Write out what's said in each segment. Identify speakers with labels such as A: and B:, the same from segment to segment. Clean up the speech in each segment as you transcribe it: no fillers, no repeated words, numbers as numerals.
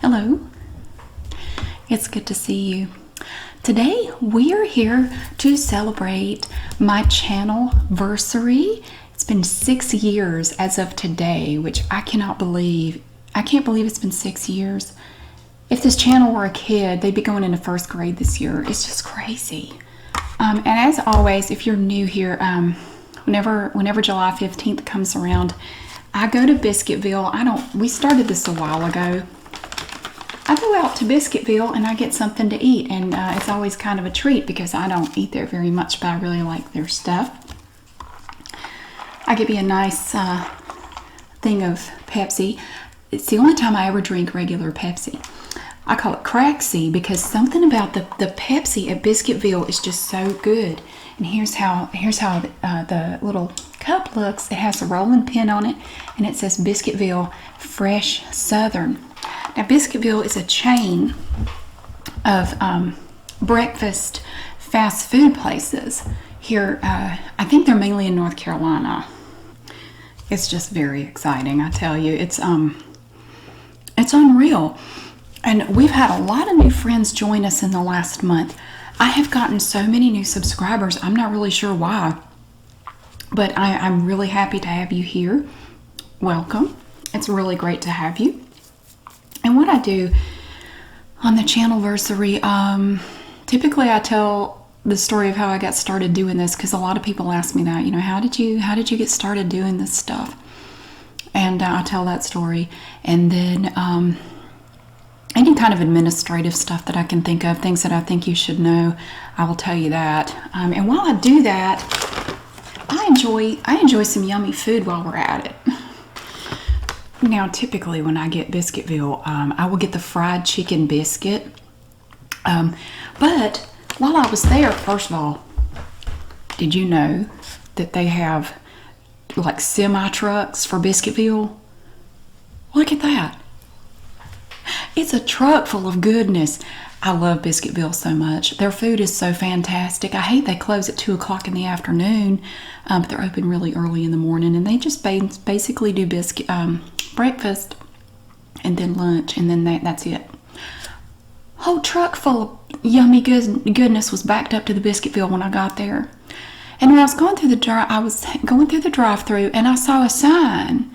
A: Hello. It's good to see you. Today we are here to celebrate my Channel-Versary. It's been 6 years as of today, which I cannot believe. I can't believe it's been 6 years. If this channel were a kid, they'd be going into first grade this year. It's just crazy. And as always, if you're new here, whenever July 15th comes around, I go to Biscuitville. We started this a while ago. I go out to Biscuitville and I get something to eat, and it's always kind of a treat because I don't eat there very much, but I really like their stuff. I get me a nice thing of Pepsi. It's the only time I ever drink regular Pepsi. I call it Cracksy because something about the Pepsi at Biscuitville is just so good. And here's how the little cup looks. It has a rolling pin on it, and it says Biscuitville Fresh Southern. Now, Biscuitville is a chain of breakfast fast food places here. I think they're mainly in North Carolina. It's just very exciting, I tell you. It's unreal. And we've had a lot of new friends join us in the last month. I have gotten so many new subscribers. I'm not really sure why, but I'm really happy to have you here. Welcome. It's really great to have you. And what I do on the Channel-Versary, typically I tell the story of how I got started doing this, because a lot of people ask me that, how did you get started doing this stuff? And I tell that story, and then any kind of administrative stuff that I can think of, things that I think you should know, I will tell you that. And while I do that, I enjoy some yummy food while we're at it. Now, typically when I get Biscuitville, I will get the fried chicken biscuit. But while I was there, first of all, did you know that they have like semi-trucks for Biscuitville? Look at that. It's a truck full of goodness. I love Biscuitville so much. Their food is so fantastic. I hate they close at 2 o'clock in the afternoon, but they're open really early in the morning, and they just basically do breakfast and then lunch, and then that's it. Whole truck full of yummy goodness was backed up to the Biscuitville when I got there. And when I was going through the drive-thru, and I saw a sign,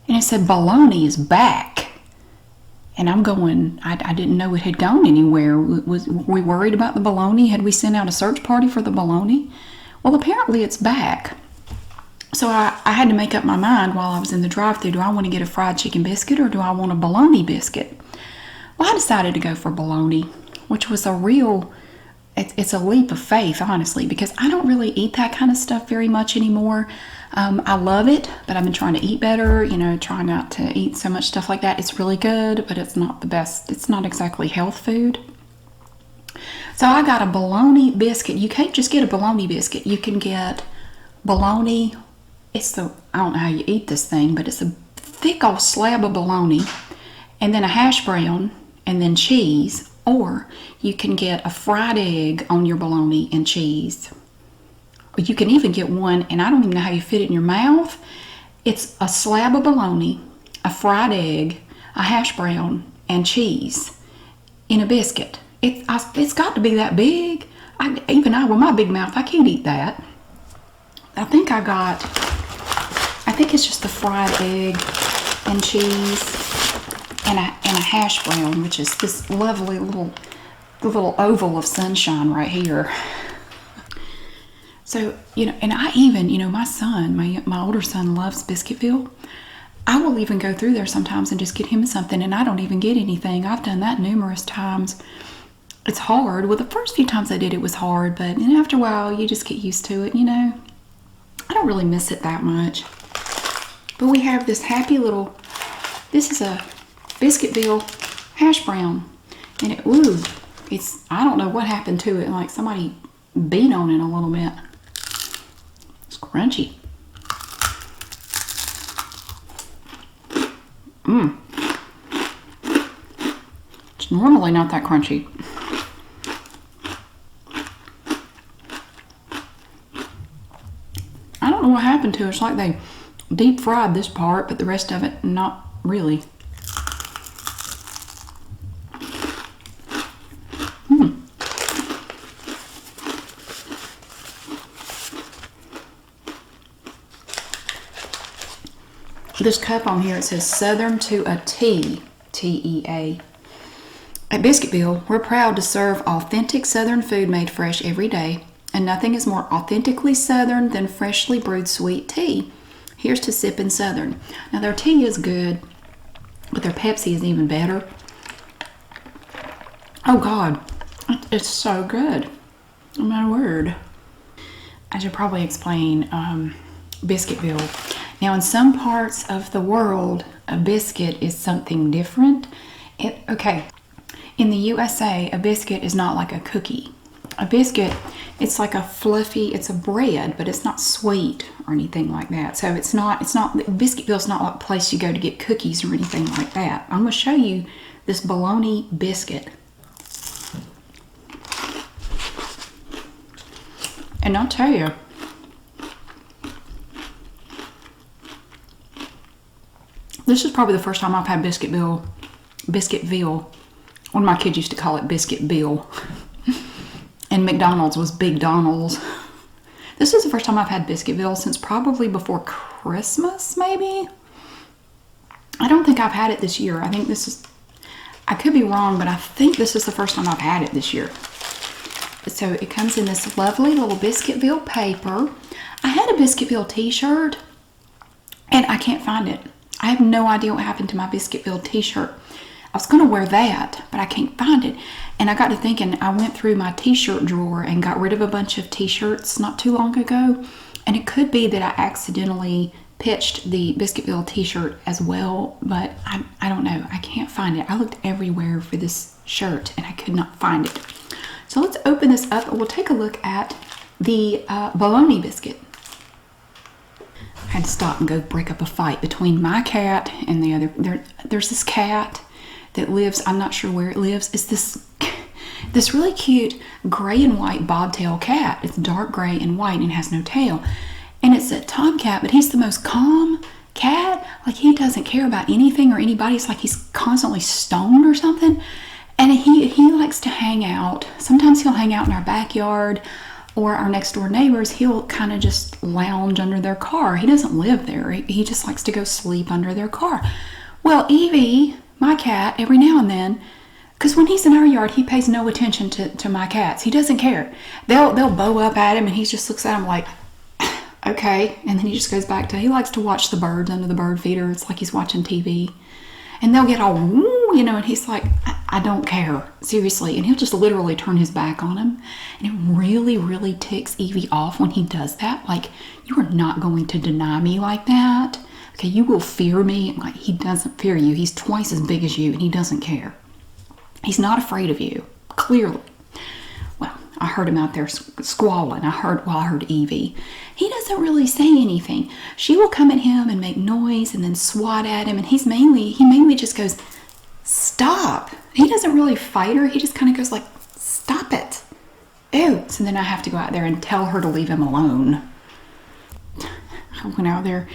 A: and it said Bologna is back. And I'm going, I didn't know it had gone anywhere. Were we worried about the bologna? Had we sent out a search party for the bologna? Well, apparently it's back. So I had to make up my mind while I was in the drive-thru. Do I want to get a fried chicken biscuit or do I want a bologna biscuit? Well, I decided to go for bologna, which was it's a leap of faith, honestly, because I don't really eat that kind of stuff very much anymore. I love it, but I've been trying to eat better, trying not to eat so much stuff like that. It's really good, but it's not the best. It's not exactly health food. So I got a bologna biscuit. You can't just get a bologna biscuit. You can get bologna. I don't know how you eat this thing, but it's a thick old slab of bologna, and then a hash brown, and then cheese. Or you can get a fried egg on your bologna and cheese. Or you can even get one, and I don't even know how you fit it in your mouth. It's a slab of bologna, a fried egg, a hash brown, and cheese in a biscuit. It's got to be that big. Even with my big mouth, I can't eat that. I think it's just the fried egg and cheese and a hash brown, which is this lovely little oval of sunshine right here. So, and I even, my son, my older son loves Biscuitville. I will even go through there sometimes and just get him something, and I don't even get anything. I've done that numerous times. It's hard. Well, the first few times I did, it was hard, but after a while, you just get used to it, I don't really miss it that much. But we have this this is a Biscuitville hash brown, and I don't know what happened to it, like somebody beat on it a little bit. It's crunchy. It's normally not that crunchy. I don't know what happened to it. It's like they deep fried this part, but the rest of it, not really. This cup on here, it says Southern to a T, T-E-A. At Biscuitville, we're proud to serve authentic Southern food made fresh every day, and nothing is more authentically Southern than freshly brewed sweet tea. Here's to sipping Southern. Now their tea is good, but their Pepsi is even better. Oh God, it's so good. Oh my word. I should probably explain Biscuitville. Now in some parts of the world, a biscuit is something different. Okay, in the USA, a biscuit is not like a cookie. A biscuit, it's like a fluffy, it's a bread, but it's not sweet or anything like that. So Biscuitville's not like a place you go to get cookies or anything like that. I'm gonna show you this bologna biscuit. And I'll tell you, this is probably the first time I've had Biscuitville. One of my kids used to call it Biscuitville. And McDonald's was Big Donald's. This is the first time I've had Biscuitville since probably before Christmas, maybe. I don't think I've had it this year. I could be wrong, but I think this is the first time I've had it this year. So it comes in this lovely little Biscuitville paper. I had a Biscuitville t-shirt and I can't find it. I have no idea what happened to my Biscuitville t-shirt. I was going to wear that, but I can't find it. And I got to thinking, I went through my t-shirt drawer and got rid of a bunch of t-shirts not too long ago. And it could be that I accidentally pitched the Biscuitville t-shirt as well, but I don't know. I can't find it. I looked everywhere for this shirt and I could not find it. So let's open this up and we'll take a look at the bologna biscuit. I had to stop and go break up a fight between my cat and the other. There's this cat that lives, I'm not sure where it lives. It's this really cute gray and white bobtail cat. It's dark gray and white and has no tail. And it's a tomcat, but he's the most calm cat. Like he doesn't care about anything or anybody. It's like he's constantly stoned or something. And he likes to hang out. Sometimes he'll hang out in our backyard, or our next door neighbors, he'll kind of just lounge under their car. He doesn't live there. He just likes to go sleep under their car. Well, Evie, my cat, every now and then, because when he's in our yard, he pays no attention to my cats. He doesn't care. They'll bow up at him and he just looks at them like, okay. And then he just goes back to, he likes to watch the birds under the bird feeder. It's like he's watching TV. And they'll get all, you know, and he's like, I don't care, seriously. And he'll just literally turn his back on him. And it really, really ticks Evie off when he does that. Like, you are not going to deny me like that. Okay, you will fear me. Like, he doesn't fear you. He's twice as big as you and he doesn't care. He's not afraid of you, clearly. Well, I heard him out there squalling. I heard Evie. He doesn't really say anything. She will come at him and make noise and then swat at him. And he mainly just goes, stop. He doesn't really fight her. He just kind of goes like, stop it. Ew. So then I have to go out there and tell her to leave him alone. I went out there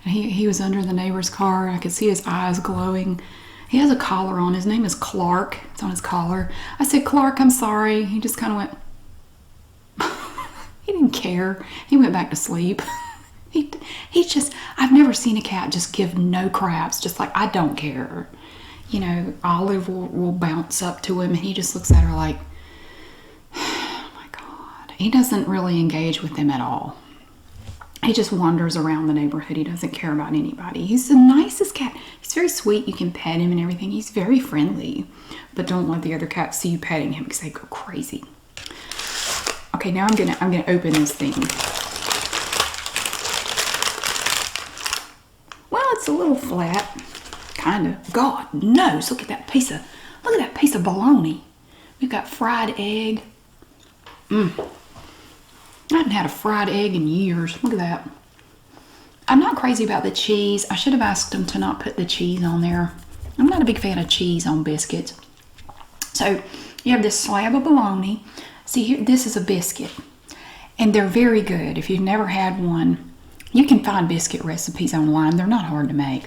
A: and he was under the neighbor's car. I could see his eyes glowing. He has a collar on. His name is Clark. It's on his collar. I said, Clark, I'm sorry. He just kind of went, he didn't care. He went back to sleep. He's just, I've never seen a cat just give no craps. Just like, I don't care. You know, Olive will bounce up to him and he just looks at her like, oh my God. He doesn't really engage with them at all. He just wanders around the neighborhood. He doesn't care about anybody. He's the nicest cat. He's very sweet. You can pet him and everything. He's very friendly. But don't let the other cats see you petting him because they go crazy. Okay, now I'm gonna open this thing. Well, it's a little flat. Kinda. God knows. Look at that piece of bologna. We've got fried egg. I haven't had a fried egg in years. Look at that. I'm not crazy about the cheese. I should have asked them to not put the cheese on there. I'm not a big fan of cheese on biscuits. So you have this slab of bologna. See here, this is a biscuit. And they're very good. If you've never had one, you can find biscuit recipes online. They're not hard to make.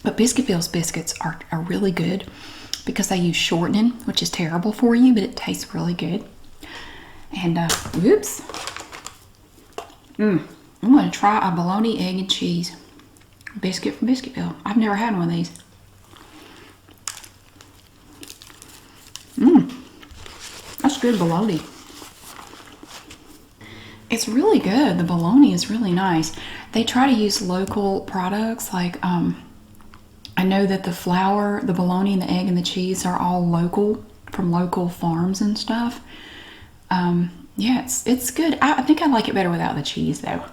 A: But Biscuitville's biscuits are really good because they use shortening, which is terrible for you, but it tastes really good. And, whoops. I'm going to try a bologna, egg, and cheese. Biscuit from Biscuitville. I've never had one of these. That's good bologna. It's really good. The bologna is really nice. They try to use local products. Like, I know that the flour, the bologna, and the egg and the cheese are all local, from local farms and stuff. Yeah, it's good. I think I like it better without the cheese, though.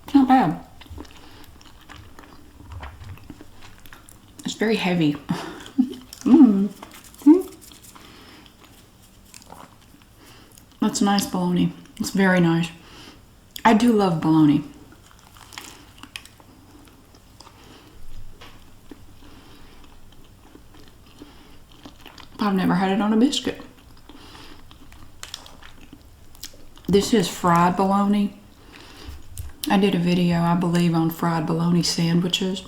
A: It's not bad. It's very heavy. That's nice bologna. It's very nice. I do love bologna. I've never had it on a biscuit. This is fried bologna. I did a video, I believe, on fried bologna sandwiches.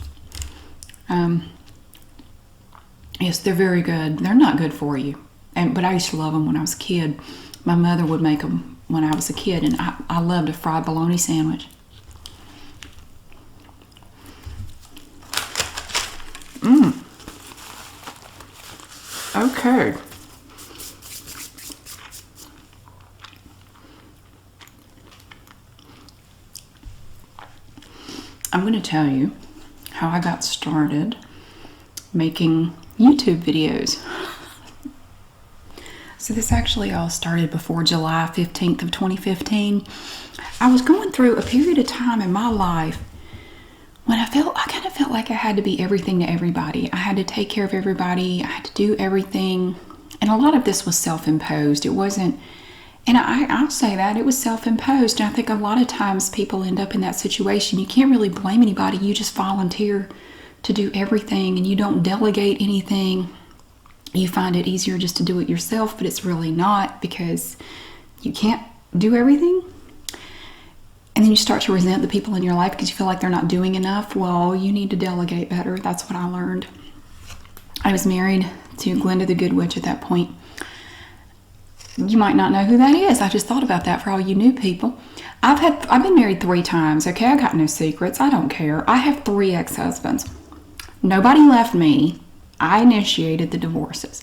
A: Yes, they're very good. They're not good for you, but I used to love them when I was a kid. My mother would make them when I was a kid, and I loved a fried bologna sandwich. Okay. I'm going to tell you how I got started making YouTube videos. So this actually all started before July 15th of 2015. I was going through a period of time in my life when I kind of felt like I had to be everything to everybody. I had to take care of everybody. I had to do everything. And a lot of this was self-imposed. It wasn't, and I'll say that, it was self-imposed. And I think a lot of times people end up in that situation. You can't really blame anybody. You just volunteer to do everything and you don't delegate anything. You find it easier just to do it yourself, but it's really not, because you can't do everything. And then you start to resent the people in your life because you feel like they're not doing enough. Well, you need to delegate better. That's what I learned. I was married to Glenda the Good Witch at that point. You might not know who that is. I just thought about that for all you new people. I've been married 3 times, okay? I got no secrets. I don't care. I have 3 ex-husbands. Nobody left me. I initiated the divorces.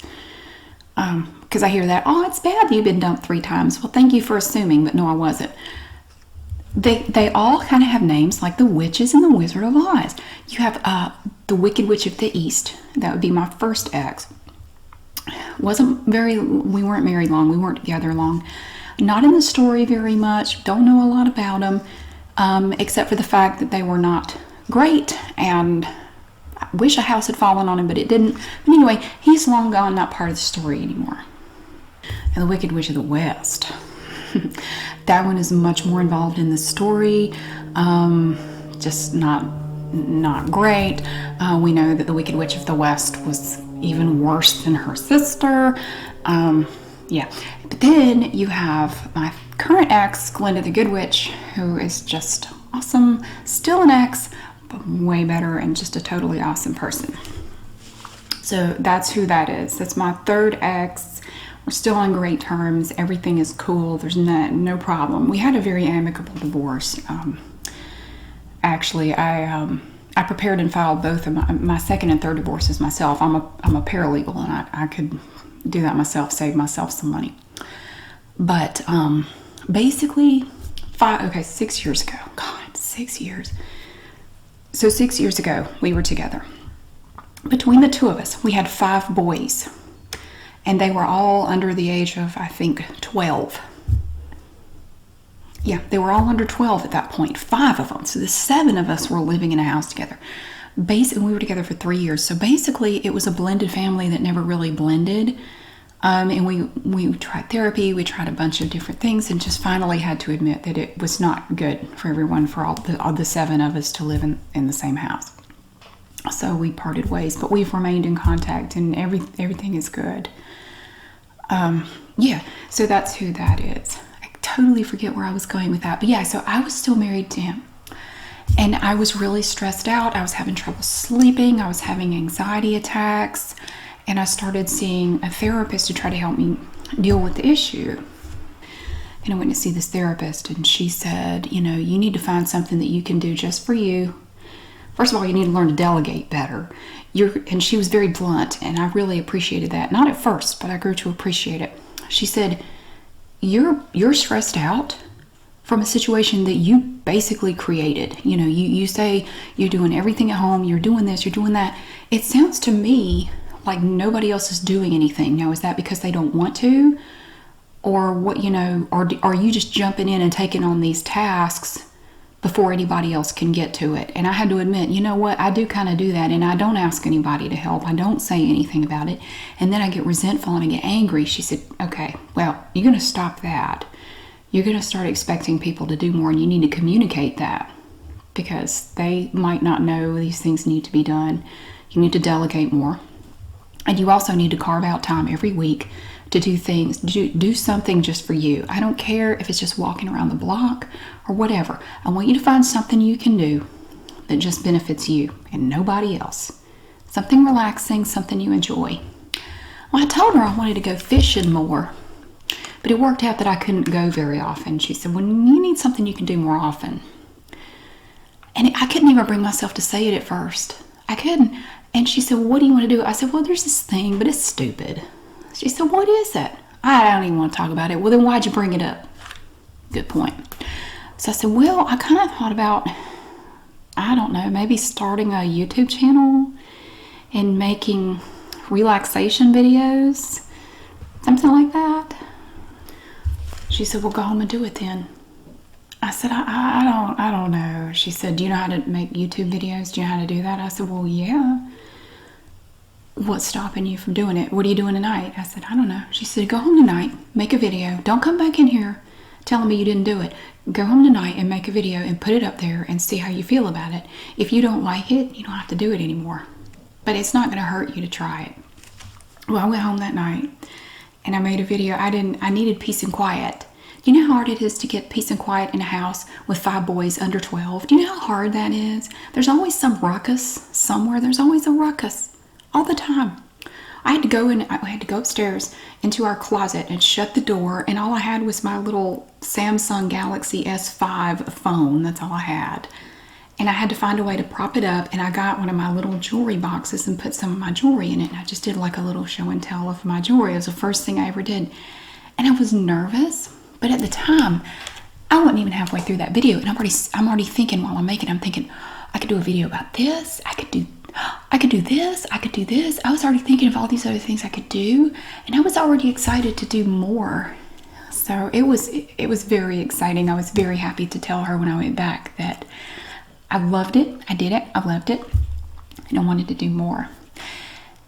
A: Because I hear that, oh, it's bad you've been dumped 3 times. Well, thank you for assuming, but no, I wasn't. They all kind of have names like the witches and the Wizard of Oz. You have the Wicked Witch of the East. That would be my first ex. We weren't married long. We weren't together long. Not in the story very much. Don't know a lot about them, except for the fact that they were not great, and I wish a house had fallen on him, but it didn't. But anyway, he's long gone, not part of the story anymore. And the Wicked Witch of the West. That one is much more involved in the story. Just not great. We know that the Wicked Witch of the West was even worse than her sister. Yeah. But then you have my current ex, Glenda the Good Witch, who is just awesome. Still an ex, but way better and just a totally awesome person. So that's who that is. That's my 3rd ex. We're still on great terms. Everything is cool. There's no problem. We had a very amicable divorce. Actually, I prepared and filed both of my 2nd and 3rd divorces myself. I'm a paralegal, and I could do that myself, save myself some money. But basically, 6 years ago. God, 6 years. So 6 years ago, we were together. Between the 2 of us, we had 5 boys. And they were all under the age of, I think, 12. Yeah, they were all under 12 at that point. 5 of them. So the 7 of us were living in a house together. Basically, we were together for 3 years. So basically, it was a blended family that never really blended. And we tried therapy. We tried a bunch of different things, and just finally had to admit that it was not good for everyone, for all the 7 of us to live in the same house. So we parted ways, but we've remained in contact, and everything is good. Yeah, so that's who that is. I totally forget where I was going with that. But yeah, so I was still married to him. And I was really stressed out. I was having trouble sleeping. I was having anxiety attacks. And I started seeing a therapist to try to help me deal with the issue. and I went to see this therapist, and she said, you know, you need to find something that you can do just for you. First of all, you need to learn to delegate better. And she was very blunt, and I really appreciated that. Not at first, but I grew to appreciate it. She said, you're stressed out from a situation that you basically created. You know, you say you're doing everything at home, you're doing this, you're doing that. It sounds to me like nobody else is doing anything. Now, is that because they don't want to? Or what, you know, are you just jumping in and taking on these tasks before anybody else can get to it? And I had to admit, you know what, I do kind of do that, and I don't ask anybody to help. I don't say anything about it. And then I get resentful and I get angry. She said, okay, well, you're going to stop that. You're going to start expecting people to do more, and you need to communicate that, because they might not know these things need to be done. You need to delegate more. And you also need to carve out time every week to do things, do something just for you. I don't care if it's just walking around the block or whatever. I want you to find something you can do that just benefits you and nobody else. Something relaxing, something you enjoy. Well, I told her I wanted to go fishing more, but it worked out that I couldn't go very often. She said, well, you need something you can do more often. And I couldn't even bring myself to say it at first. I couldn't. And she said, well, what do you want to do? I said, well, there's this thing, but it's stupid. She said, what is it? I don't even want to talk about it. Well, then why'd you bring it up? Good point. So I said, well, I kind of thought about, I don't know, maybe starting a YouTube channel and making relaxation videos, something like that. She said, well, go home and do it then. I said, I don't know. She said, do you know how to make YouTube videos? Do you know how to do that? I said, well, yeah. What's stopping you from doing it? What are you doing tonight? I said, I don't know. She said, go home tonight, make a video. Don't come back in here telling me you didn't do it. Go home tonight and make a video and put it up there and see how you feel about it. If you don't like it, you don't have to do it anymore. But it's not going to hurt you to try it. Well, I went home that night and I made a video. I needed peace and quiet. Do you know how hard it is to get peace and quiet in a house with 5 boys under 12? Do you know how hard that is? There's always some ruckus somewhere. There's always a ruckus. All the time. I had to go upstairs into our closet and shut the door, and all I had was my little Samsung Galaxy S5 phone. That's all I had. And I had to find a way to prop it up, and I got one of my little jewelry boxes and put some of my jewelry in it, and I just did like a little show and tell of my jewelry. It was the first thing I ever did. And I was nervous, but at the time, I wasn't even halfway through that video, and I'm already thinking while I'm making it, I'm thinking, I could do a video about this, I could do this, I could do this. I was already thinking of all these other things I could do, and I was already excited to do more. So it was very exciting. I was very happy to tell her when I went back that I loved it, I did it, I loved it, and I wanted to do more.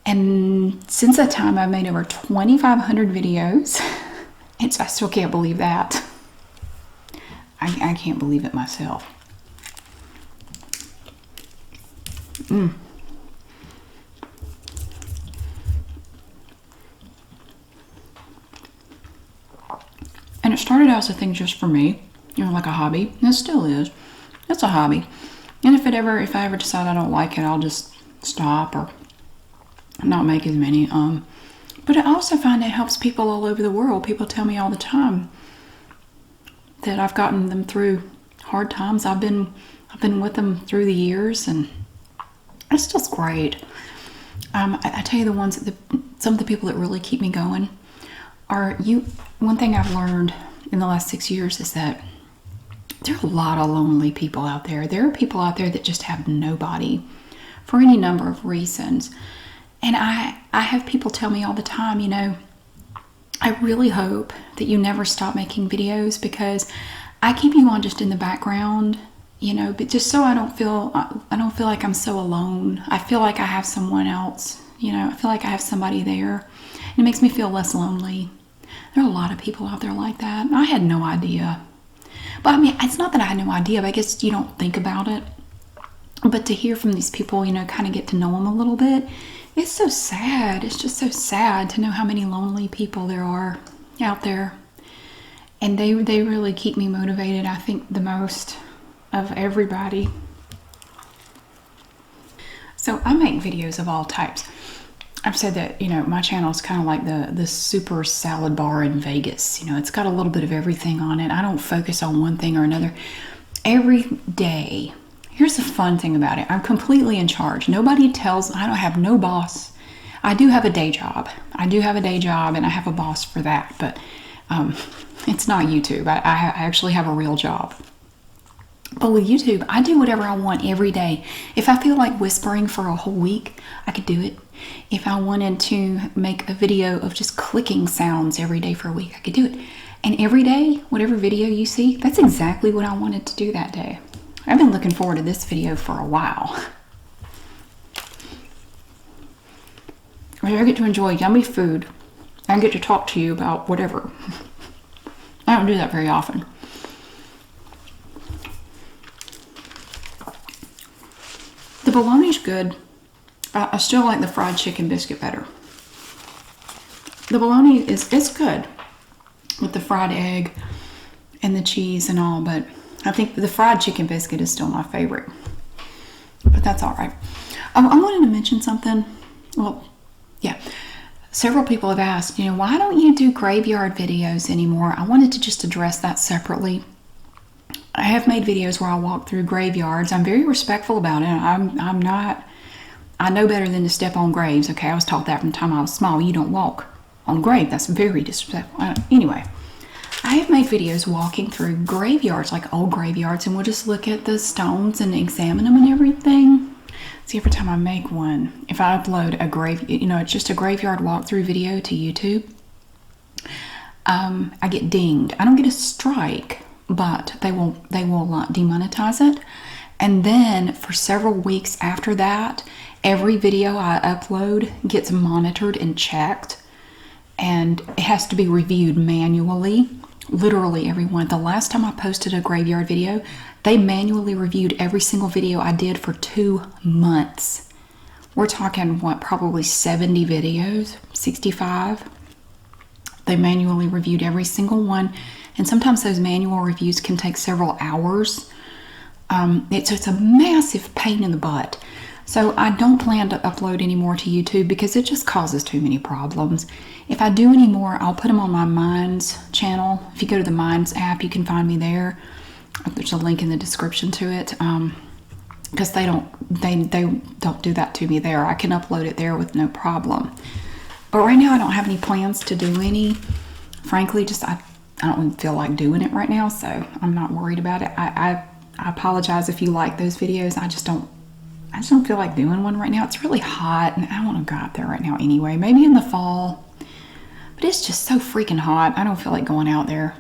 A: And since that time, I've made over 2,500 videos, and so I still can't believe that. I can't believe it myself. And it started out as a thing just for me, you know, like a hobby. And it still is. It's a hobby. And if I ever decide I don't like it, I'll just stop or not make as many. But I also find it helps people all over the world. People tell me all the time that I've gotten them through hard times. I've been with them through the years, and it's just great. I tell you, some of the people that really keep me going are you. One thing I've learned in the last 6 years is that there are a lot of lonely people out there. There are people out there that just have nobody for any number of reasons. And I have people tell me all the time, you know, I really hope that you never stop making videos, because I keep you on just in the background, you know, but just so I don't feel like I'm so alone. I feel like I have someone else, you know, I feel like I have somebody there. It makes me feel less lonely. There are a lot of people out there like that. I had no idea. But I mean, it's not that I had no idea, but I guess you don't think about it. But to hear from these people, you know, kind of get to know them a little bit, it's so sad. It's just so sad to know how many lonely people there are out there. And they really keep me motivated, I think, the most of everybody. So I make videos of all types. I've said that, you know, my channel is kind of like the super salad bar in Vegas. You know, it's got a little bit of everything on it. I don't focus on one thing or another. Every day, here's the fun thing about it. I'm completely in charge. Nobody tells, I don't have no boss. I do have a day job. I do have a day job and I have a boss for that, but it's not YouTube. I actually have a real job. But with YouTube, I do whatever I want every day. If I feel like whispering for a whole week, I could do it. If I wanted to make a video of just clicking sounds every day for a week, I could do it. And every day, whatever video you see, that's exactly what I wanted to do that day. I've been looking forward to this video for a while. I get to enjoy yummy food. I get to talk to you about whatever. I don't do that very often. The bologna's good. I still like the fried chicken biscuit better. The bologna it's good with the fried egg and the cheese and all, but I think the fried chicken biscuit is still my favorite. But that's all right. I wanted to mention something. Well, yeah. Several people have asked, you know, why don't you do graveyard videos anymore? I wanted to just address that separately. I have made videos where I walk through graveyards. I'm very respectful about it. I'm not, I know better than to step on graves, okay? I was taught that from the time I was small. You don't walk on a grave. That's very disrespectful. Anyway, I have made videos walking through graveyards, like old graveyards, and we'll just look at the stones and examine them and everything. See, every time I make one, if I upload a grave, you know, it's just a graveyard walkthrough video to YouTube, I get dinged. I don't get a strike, but they will demonetize it. And then for several weeks after that, every video I upload gets monitored and checked, and it has to be reviewed manually. Literally everyone. The last time I posted a graveyard video, they manually reviewed every single video I did for 2 months. We're talking, what, probably 70 videos, 65. They manually reviewed every single one, and sometimes those manual reviews can take several hours. It's a massive pain in the butt. So I don't plan to upload any more to YouTube because it just causes too many problems. If I do any more, I'll put them on my Minds channel. If you go to the Minds app, you can find me there. There's a link in the description to it. Because they don't do that to me there. I can upload it there with no problem. But right now I don't have any plans to do any. Frankly, just I don't even feel like doing it right now, so I'm not worried about it. I apologize if you like those videos. I just don't feel like doing one right now. It's really hot and I don't want to go out there right now anyway. Maybe in the fall. But it's just so freaking hot. I don't feel like going out there.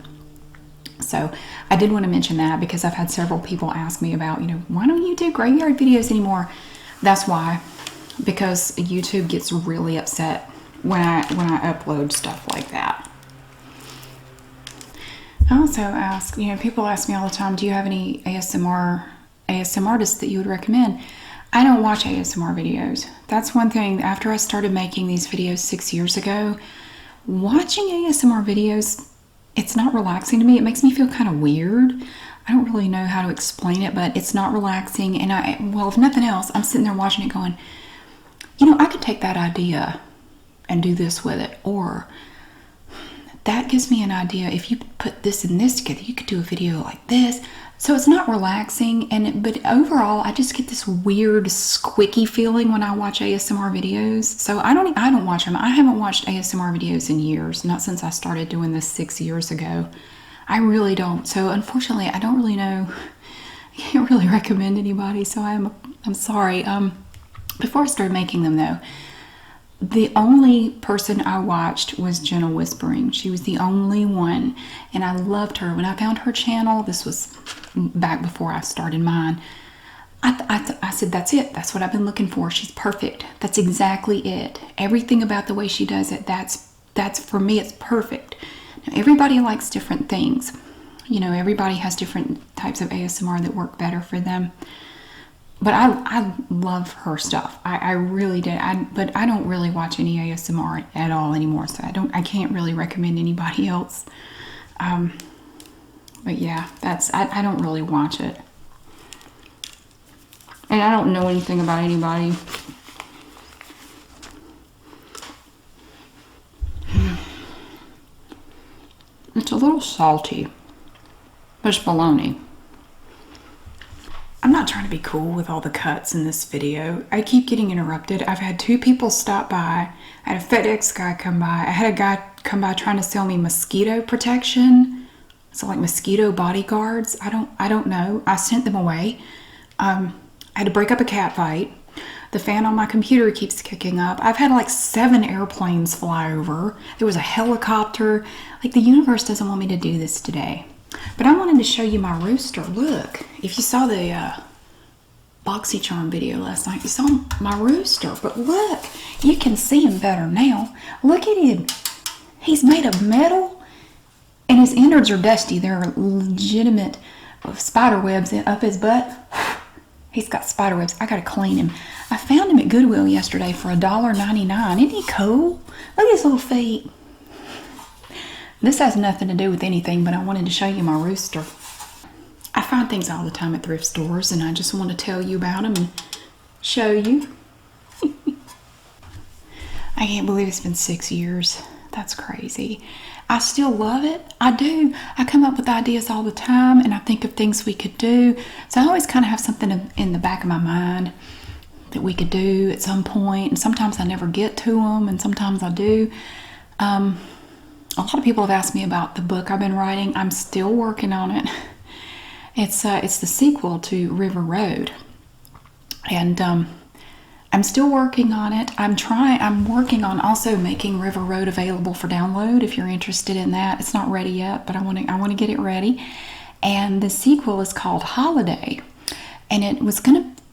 A: So I did want to mention that because I've had several people ask me about, you know, why don't you do graveyard videos anymore? That's why. Because YouTube gets really upset when I upload stuff like that. I also ask, you know, people ask me all the time, do you have any ASMR artists that you would recommend? I don't watch ASMR videos. That's one thing. After I started making these videos 6 years ago, watching ASMR videos, it's not relaxing to me. It makes me feel kind of weird. I don't really know how to explain it, but it's not relaxing. And well, if nothing else, I'm sitting there watching it going, you know, I could take that idea and do this with it. Or that gives me an idea. If you put this and this together, you could do a video like this. So it's not relaxing, but overall, I just get this weird squicky feeling when I watch ASMR videos. So I don't watch them. I haven't watched ASMR videos in years, not since I started doing this 6 years ago. I really don't. So unfortunately, I don't really know. I can't really recommend anybody. So I'm sorry. Before I started making them though, the only person I watched was Gentle Whispering. She was the only one, and I loved her. When I found her channel, this was back before I started mine, I said, that's it. That's what I've been looking for. She's perfect. That's exactly it. Everything about the way she does it, that's for me, it's perfect. Now, everybody likes different things. You know, everybody has different types of ASMR that work better for them. But I love her stuff. I really did. But I don't really watch any ASMR at all anymore, so I can't really recommend anybody else. But yeah, I don't really watch it. And I don't know anything about anybody. little salty. It's bologna. I'm not trying to be cool with all the cuts in this video. I keep getting interrupted. I've had 2 people stop by. I had a FedEx guy come by. I had a guy come by trying to sell me mosquito protection. So like mosquito bodyguards. I don't know. I sent them away. I had to break up a cat fight. The fan on my computer keeps kicking up. I've had like 7 airplanes fly over. There was a helicopter. Like the universe doesn't want me to do this today. But I wanted to show you my rooster. Look, if you saw the BoxyCharm video last night, you saw my rooster. But look, you can see him better now. Look at him. He's made of metal, and his innards are dusty. There are legitimate spider webs up his butt. He's got spider webs. I gotta clean him. I found him at Goodwill yesterday for $1.99. Isn't he cool? Look at his little feet. This has nothing to do with anything, but I wanted to show you my rooster. I find things all the time at thrift stores, and I just want to tell you about them and show you. I can't believe it's been 6 years. That's crazy. I still love it. I do. I come up with ideas all the time, and I think of things we could do. So I always kind of have something in the back of my mind that we could do at some point, and sometimes I never get to them, and sometimes I do. A lot of people have asked me about the book I've been writing. I'm still working on it. It's the sequel to River Road, and I'm still working on it. I'm working on also making River Road available for download. If you're interested in that, it's not ready yet, but I want to get it ready. And the sequel is called Holiday, and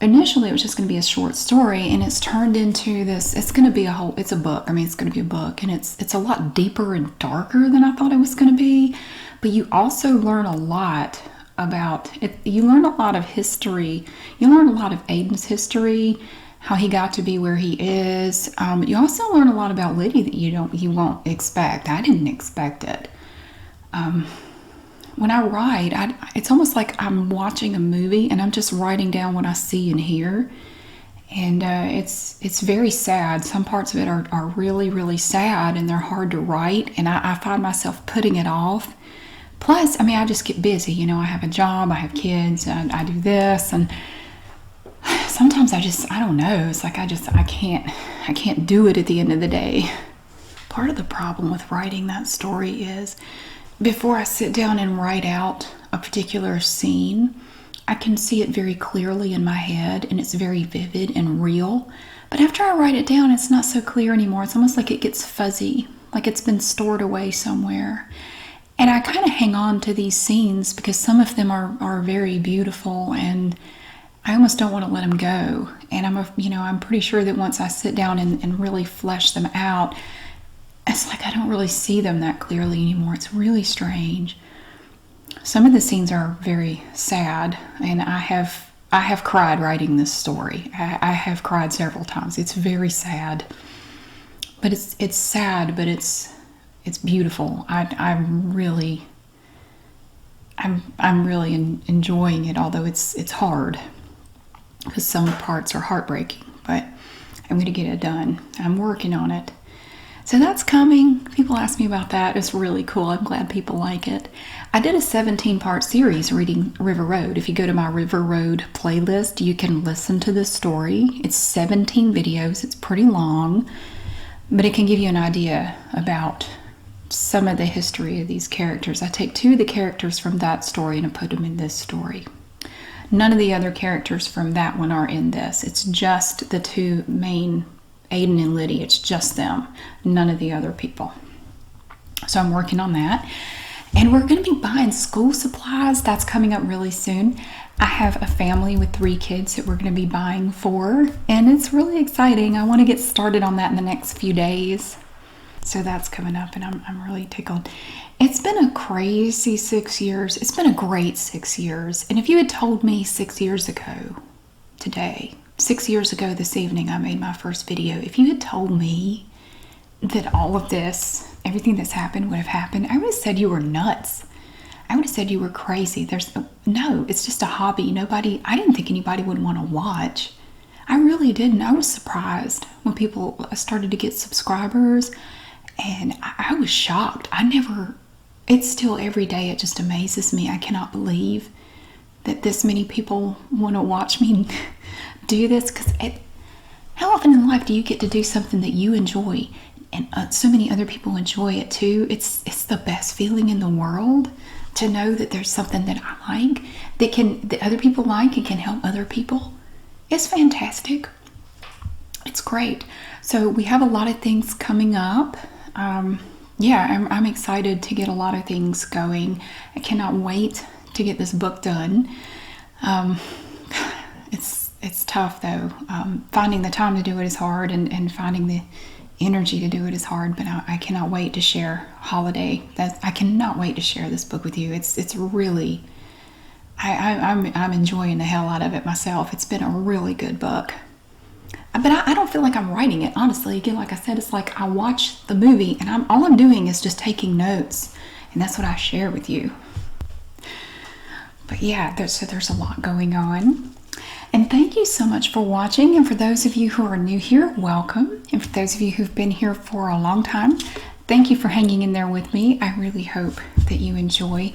A: initially it was just going to be a short story, and it's turned into this. It's going to be it's a book. I mean, it's going to be a book, and it's a lot deeper and darker than I thought it was going to be. But you also learn a lot about it. You learn a lot of history. You learn a lot of Aiden's history, how he got to be where he is. You also learn a lot about Liddy that you won't expect. I didn't expect it. When I write, it's almost like I'm watching a movie and I'm just writing down what I see and hear. And it's very sad. Some parts of it are really, really sad, and they're hard to write. And I find myself putting it off. Plus, I mean, I just get busy. You know, I have a job, I have kids, I do this. And sometimes I don't know. It's like I can't do it at the end of the day. Part of the problem with writing that story is, before I sit down and write out a particular scene, I can see it very clearly in my head, and it's very vivid and real. But after I write it down, it's not so clear anymore. It's almost like it gets fuzzy, like it's been stored away somewhere. And I kind of hang on to these scenes because some of them are very beautiful, and I almost don't want to let them go. And I'm pretty sure that once I sit down and really flesh them out, it's like I don't really see them that clearly anymore. It's really strange. Some of the scenes are very sad, and I have cried writing this story. I have cried several times. It's very sad, but it's sad, but it's beautiful. I'm really enjoying it, although it's hard because some parts are heartbreaking. But I'm going to get it done. I'm working on it. So that's coming. People ask me about that. It's really cool. I'm glad people like it. I did a 17-part series reading River Road. If you go to my River Road playlist, you can listen to this story. It's 17 videos. It's pretty long, but it can give you an idea about some of the history of these characters. I take 2 of the characters from that story and I put them in this story. None of the other characters from that one are in this. It's just the 2 main, Aiden and Liddy. It's just them, none of the other people. So I'm working on that. And we're going to be buying school supplies. That's coming up really soon. I have a family with 3 kids that we're going to be buying for, and it's really exciting. I want to get started on that in the next few days. So that's coming up, and I'm really tickled. It's been a crazy 6 years. It's been a great 6 years. And if you had told me 6 years ago today, 6 years ago this evening, I made my first video. If you had told me that all of this, everything that's happened would have happened, I would have said you were nuts. I would have said you were crazy. No, it's just a hobby. I didn't think anybody would want to watch. I really didn't. I was surprised when people started to get subscribers, and I was shocked. I never it's still every day, it just amazes me. I cannot believe that this many people want to watch me do this, because how often in life do you get to do something that you enjoy and so many other people enjoy it too? It's the best feeling in the world to know that there's something that I like that other people like and can help other people. It's fantastic. It's great. So we have a lot of things coming up. Yeah, I'm excited to get a lot of things going. I cannot wait to get this book done. It's tough though. Finding the time to do it is hard, and finding the energy to do it is hard. But I cannot wait to share Holiday. I cannot wait to share this book with you. It's really, I'm enjoying the hell out of it myself. It's been a really good book. But I don't feel like I'm writing it, honestly. Again, like I said, it's like I watch the movie and all I'm doing is just taking notes, and that's what I share with you. But yeah, there's a lot going on. And thank you so much for watching. And for those of you who are new here, welcome. And for those of you who've been here for a long time, thank you for hanging in there with me. I really hope that you enjoy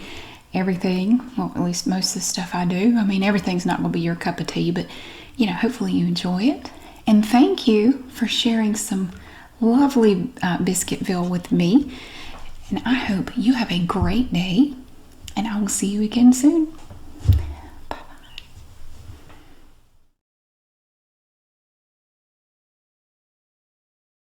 A: everything. Well, at least most of the stuff I do. I mean, everything's not going to be your cup of tea, but you know, hopefully you enjoy it. And thank you for sharing some lovely Biscuitville with me. And I hope you have a great day. And I will see you again soon.